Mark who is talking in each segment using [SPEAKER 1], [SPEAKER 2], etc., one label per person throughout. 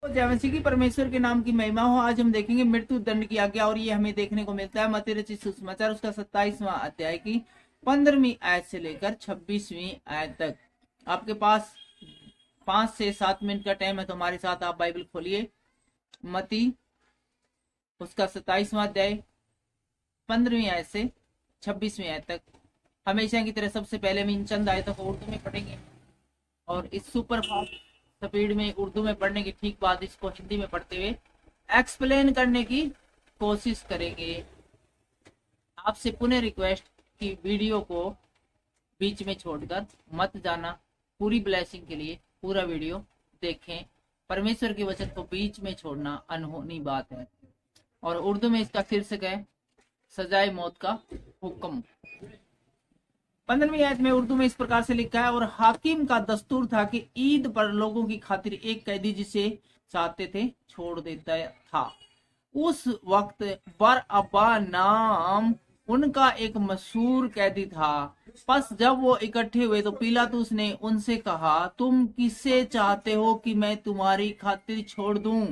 [SPEAKER 1] जय मसीह की परमेश्वर के नाम की महिमा हो। आज हम देखेंगे मृत्यु दंड की आज्ञा, और ये हमें देखने को मिलता है मत्ती रचित सुसमाचार उसका 27वां अध्याय की 15वीं आयत से लेकर 26वीं आयत तक। आपके पास 5 से 7 मिनट का टाइम है, तो हमारे साथ आप बाइबल खोलिए। मत्ती उसका 27वां अध्याय 15वीं आयत से 26वीं आयत तक। हमेशा की तरह सबसे पहले हम इन चंद आयतों को उर्दू में पढ़ेंगे, और इस सुपर फास्ट स्पीड में उर्दू में पढ़ने की ठीक बाद इसको हिंदी में पढ़ते हुए एक्सप्लेन करने की कोशिश करेंगे। आपसे पुनः रिक्वेस्ट कि वीडियो को बीच में छोड़कर मत जाना। पूरी ब्लेसिंग के लिए पूरा वीडियो देखें। परमेश्वर के वचन को बीच में छोड़ना अनहोनी बात है। और उर्दू में इसका शीर्षक है सजाए मौत का हुक्म। 15वीं आयत में उर्दू में इस प्रकार से लिखा है, और हाकिम का दस्तूर था कि ईद पर लोगों की खातिर एक कैदी जिसे चाहते थे छोड़ देता था। उस वक्त बरअब्बा नाम उनका एक मशहूर कैदी था। बस जब वो इकट्ठे हुए तो पिलातुस ने उनसे कहा, तुम किसे चाहते हो कि मैं तुम्हारी खातिर छोड़ दूं,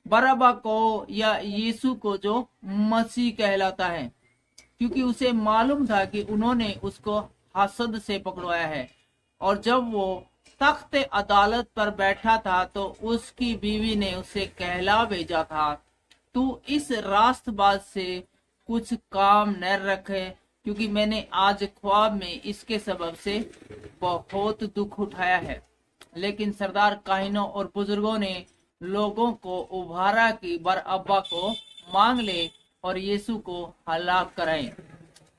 [SPEAKER 1] बरअब्बा को या यीशु को जो मसीह कहलाता है? क्योंकि उसे मालूम था कि उन्होंने उसको हसद से पकड़वाया है। और जब वो तख्त अदालत पर बैठा था तो उसकी बीवी ने उसे कहला भेजा था, तू इस रास्तबाज से कुछ काम न रखे, क्योंकि मैंने आज ख्वाब में इसके सबब से बहुत दुख उठाया है। लेकिन सरदार काहिनों और बुजुर्गों ने लोगों को उभारा कि बरअब्बा को मांग ले और यीशु को हलाक कराएं।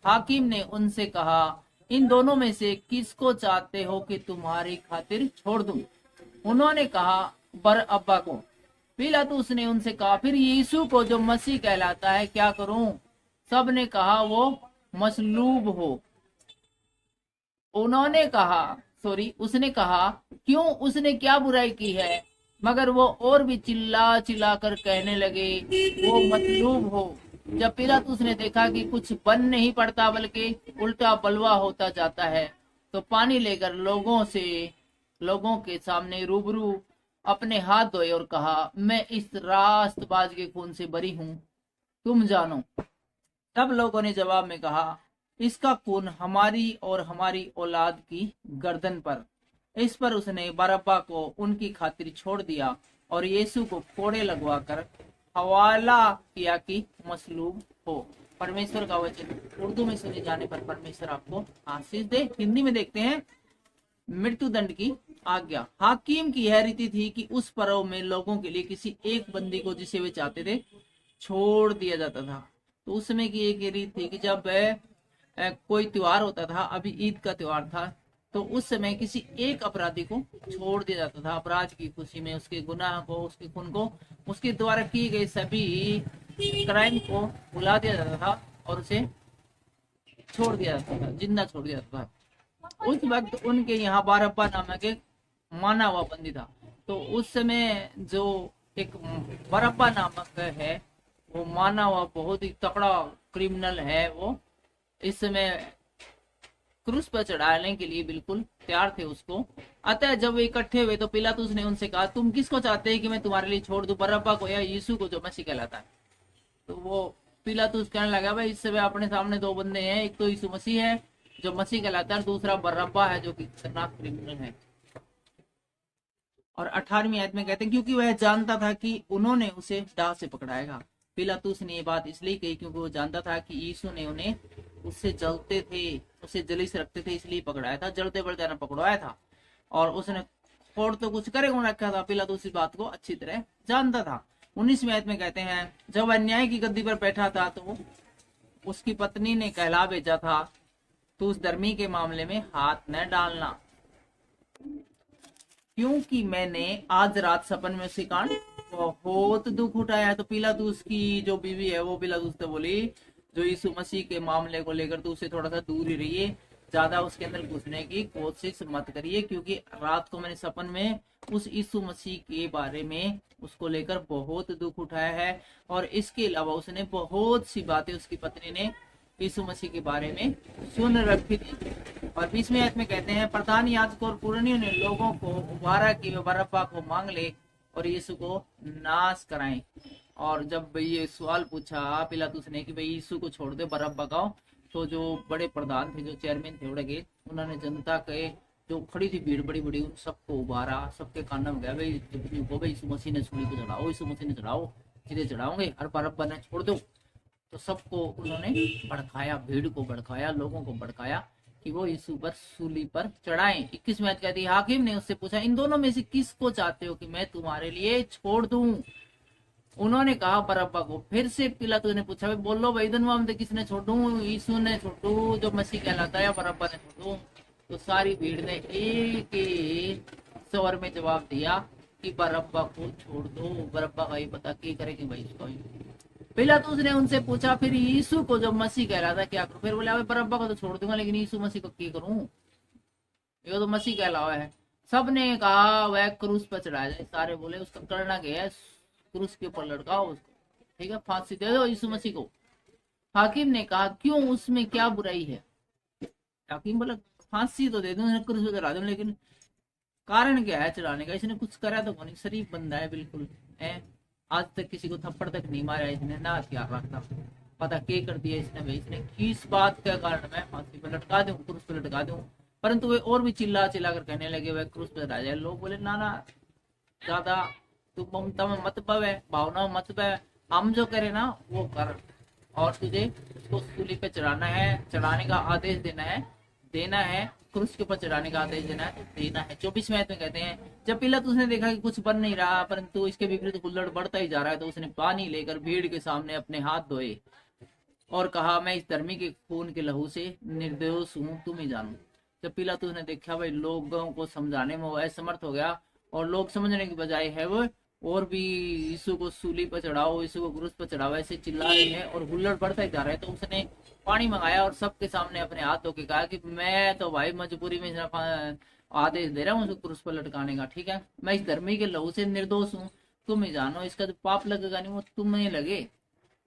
[SPEAKER 1] हाकिम ने उनसे कहा, इन दोनों में से किसको चाहते हो कि तुम्हारी खातिर छोड़ दूं? उन्होंने कहा, बरअब्बा को। पिलातुस ने उनसे कहा, फिर यीशु को जो मसीह कहलाता है क्या करूं? सब ने कहा, वो मसलूब हो। उसने कहा, क्यों, उसने क्या बुराई की है? मगर वो और भी चिल्ला चिल्ला कर कहने लगे, वो मसलूब हो। जब पिलातुस ने देखा कि कुछ बन नहीं पड़ता बल्कि उल्टा बलवा होता जाता है, तो पानी लेकर लोगों के सामने रूबरू अपने हाथ धोए और कहा, मैं इस रास्तबाज के खून से बरी हूं, तुम जानो। तब लोगों ने जवाब में कहा, इसका खून हमारी और हमारी औलाद की गर्दन पर। इस पर उसने बरअब्बा को उनकी खातिर छोड़ दिया और यीशु को कोड़े लगवाकर हवाला किया कि मसलूब हो। परमेश्वर का वचन उर्दू में सुने जाने पर परमेश्वर आपको आशीष दे। हिंदी में देखते हैं मृत्यु दंड की आज्ञा। हाकिम की यह रीति थी कि उस पर्व में लोगों के लिए किसी एक बंदी को जिसे वे चाहते थे छोड़ दिया जाता था। तो उस समय की एक रीत थी कि जब कोई त्योहार होता था, अभी ईद का त्योहार था, तो उस समय किसी एक अपराधी को छोड़ दिया जाता था। अपराध की खुशी में उसके गुनाह को, उसके खून को, उसके द्वारा किए गए सभी क्राइम को भुला दिया जाता था और उसे छोड़ दिया जाता था, जिंदा छोड़ दिया जाता था। उस वक्त उनके यहाँ बरअब्बा नामक एक माना हुआ बंदी था। तो उस समय जो एक बरअब्बा नामक है, वो माना हुआ बहुत ही तगड़ा क्रिमिनल है। वो इस समय क्रूस पर चढ़ाने के लिए बिल्कुल तैयार थे उसको। अतः जब वे इकट्ठे हुए तो पिलातुस ने उनसे कहा, तुम किसको चाहते हैं कि मैं तुम्हारे लिए छोड़ दूं, बरअब्बा को या यीशु को जो मसीह कहलाता है? तो वो पिलातुस कहने लगा, भाई इस समय अपने सामने दो बंदे हैं, एक तो यीशु मसीह है जो मसीह कहलाता है, दूसरा बरअब्बा है जो कि खतरनाक क्रिमिनल है। और 18वीं आयत में कहते हैं, क्योंकि वह जानता था कि उन्होंने उसे डाह से पकड़ाएगा। पिलातुस ने ये बात इसलिए कही क्योंकि वो जानता था कि यीशु ने उन्हें उससे जलते थे, उसे जली से रखते थे, इसलिए पकड़ाया था। जलते बलते पकड़वाया था, और उसने खोड़ तो कुछ करेगा रखा था। पिलातुस इस बात को अच्छी तरह जानता था। 19वीं आयत में कहते हैं, जब अन्याय की गद्दी पर बैठा था तो उसकी पत्नी ने कहला भेजा था, तो उस धर्मी के मामले में हाथ न डालना, क्योंकि मैंने आज रात सपन में उसे कांड बहुत दुख उठाया है। तो पिलातुस की जो बीवी है वो पिलातुस से बोली, जो यीशु मसीह के मामले को लेकर तो उससे थोड़ा सा दूर ही रहिए, ज्यादा उसके अंदर घुसने की कोशिश मत करिए, क्योंकि रात को मैंने सपन में उस यीशु मसीह के बारे में उसको लेकर बहुत दुख उठाया है। और इसके अलावा उसने बहुत सी बातें उसकी पत्नी ने यीशु मसीह के बारे में सुन रखी थी। और 20वीं आयत में कहते हैं, प्रधान याजक और पुरनियों ने लोगों को उभारा कि वे बरअब्बा को मांग ले और यीशु को नाश कराएं। और जब ये सवाल पूछा पिलातुस ने कि भाई यीशु को छोड़ दे बरअब्बा का, तो जो बड़े प्रधान थे, जो चेयरमैन थे उड़े, उन्होंने जनता के जो खड़ी थी भीड़ बड़ी बड़ी, उन सबको उबारा, सबके कान में गया भाई यीशु मसीह ने सूली को चढ़ाओ, यीशु मसीह ने चढ़ाओ, सीधे चढ़ाओगे और बरअब्बा ने छोड़ दो। तो सबको उन्होंने भड़काया, भीड़ को भड़काया, लोगों को भड़काया कि वो यीशु पर सूली पर चढ़ाएं। 21 में कहती है, हाकिम ने उससे पूछा, इन दोनों में से किसको चाहते हो कि मैं तुम्हारे लिए छोड़ दूं? उन्होंने कहा बरअब्बा को। फिर से पिलातुस ने पूछा, भाई बोलो भाई दोनों में किसने छोड़ू, यीशु ने छोड़ू जो मसीह कहलाता है, या बरअब्बा ने छोड़ू? तो सारी भीड़ ने एक ही स्वर में जवाब दिया कि बरअब्बा को छोड़ दो। बरअब्बा का ये पता क्या करेगी भाई इसको। पिलातुस ने उनसे पूछा, फिर यीशु को जो मसीह कहलाता है क्या करूं? फिर बोला, बरअब्बा को तो छोड़ दूंगा, लेकिन यीशु मसीह को क्या करूं? ये तो मसीह कहलावा है। सबने कहा वह क्रूस पर चढ़ाया जाए। सारे बोले उसका करना क्या है, क्रूस के ऊपर लटकाओ उसको, ठीक है, फांसी दे दो यीशु मसीह को। हाकिम ने कहा, क्यों, उसमें क्या बुराई है? हाकिम बोला, फांसी तो दे दूं, क्रूस पे चढ़ा दूं, लेकिन कारण क्या है चढ़ाने का? इसने कुछ करा तो नहीं, शरीफ बंदा है बिल्कुल है, आज तक किसी को थप्पड़ तक नहीं मारा इसने, ना हथियार रखता, पता क्या कर दिया इसने भाई, इसने किस बात के कारण मैं फांसी पे लटका दूं, क्रूस पे लटका दूं? परंतु वे और भी चिल्ला चिल्ला कर कहने लगे वह क्रूस पे चढ़ा जाए। लोग बोले, ना ना ज्यादा तू ममता में मत पवे, भावना में मत पवे, हम जो करे ना वो कर, और तुझे उसको सूली पे चढ़ाना है, चढ़ाने का आदेश देना है, क्रूस के ऊपर चढ़ाने का आदेश देना है। 24 में कहते हैं, जब पिलातुस ने देखा कि कुछ बन नहीं रहा परंतु इसके विपरीत हुल्लड़ बढ़ता ही जा रहा है, तो उसने पानी लेकर भीड़ के सामने अपने हाथ धोए और कहा, मैं इस धर्मी के खून के लहू से निर्दोष हूँ, तुम ही जानो। जब पिलातुस ने देखा भाई लोगों को समझाने में वो असमर्थ हो गया, और लोग समझने की बजाय है वो और भी यीशु को सूली पर चढ़ाओ, यीशु को क्रूस पर चढ़ाओ ऐसे चिल्ला रहे हैं और हुल्लड़ बढ़ता ही जा रहा है, तो उसने पानी मंगाया और सबके सामने अपने हाथ धो के कहा कि मैं तो भाई मजबूरी में आदेश दे रहा हूँ उसको क्रूस पर लटकाने का, ठीक है, मैं इस धर्मी के लहू से निर्दोष हूँ, तुम ही जानो, इसका जो पाप लगेगा नहीं वो तुम्हें लगे।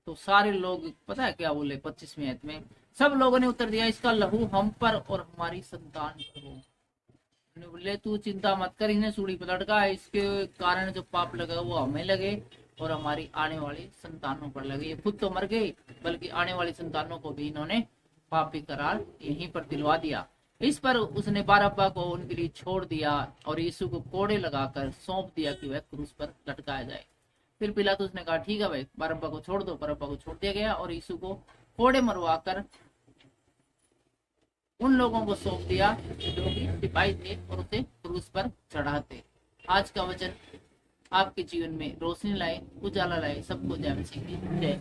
[SPEAKER 1] तो सारे लोग पता है क्या बोले 25वीं आयत में, सब लोगों ने उत्तर दिया, इसका लहू हम पर और हमारी संतान पर हो। बोले तू चिंता मत कर, इन्हें सूली पर लटका, इसके कारण जो पाप लगा वो हमें लगे और हमारी आने वाली संतानों पर लगे। ये खुद तो मर गए बल्कि आने वाली संतानों को भी इन्होंने पापी करार यहीं पर दिलवा दिया। इस पर उसने बरअब्बा को उनके लिए छोड़ दिया और यीशु को कोड़े लगाकर सौंप दिया कि वह क्रूस पर लटकाया जाए। फिर पिलातुस ने कहा, ठीक है भाई बरअब्बा को छोड़ दो। बरअब्बा को छोड़ दिया गया और यीशु को कोड़े मरवाकर उन लोगों को सौंप दिया जो कि सिपाही थे और उसे क्रूस पर चढ़ाते। आज का वचन आपके जीवन में रोशनी लाए, उजाला लाए। सबको जय मसीह की जय।